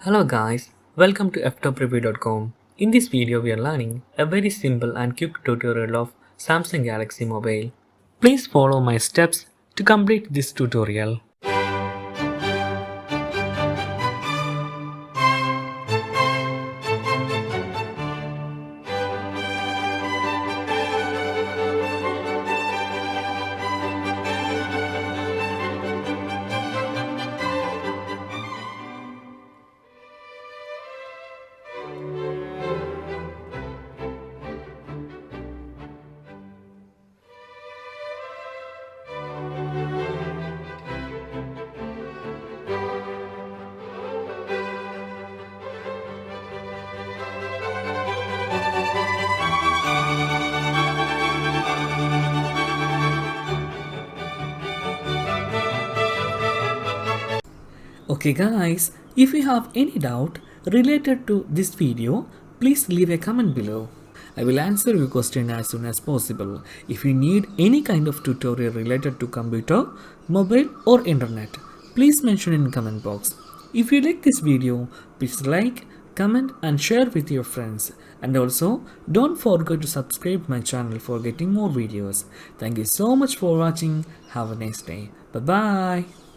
Hello guys, welcome to Ftopreview.com. In this video we are learning a very simple and quick tutorial of Samsung Galaxy Mobile. Please follow my steps to complete this tutorial. Okay guys, if you have any doubt related to this video, please leave a comment below. I will answer your question as soon as possible. If you need any kind of tutorial related to computer, mobile or internet, please mention in comment box. If you like this video, please like, comment and share with your friends. And also, don't forget to subscribe my channel for getting more videos. Thank you so much for watching. Have a nice day. Bye bye.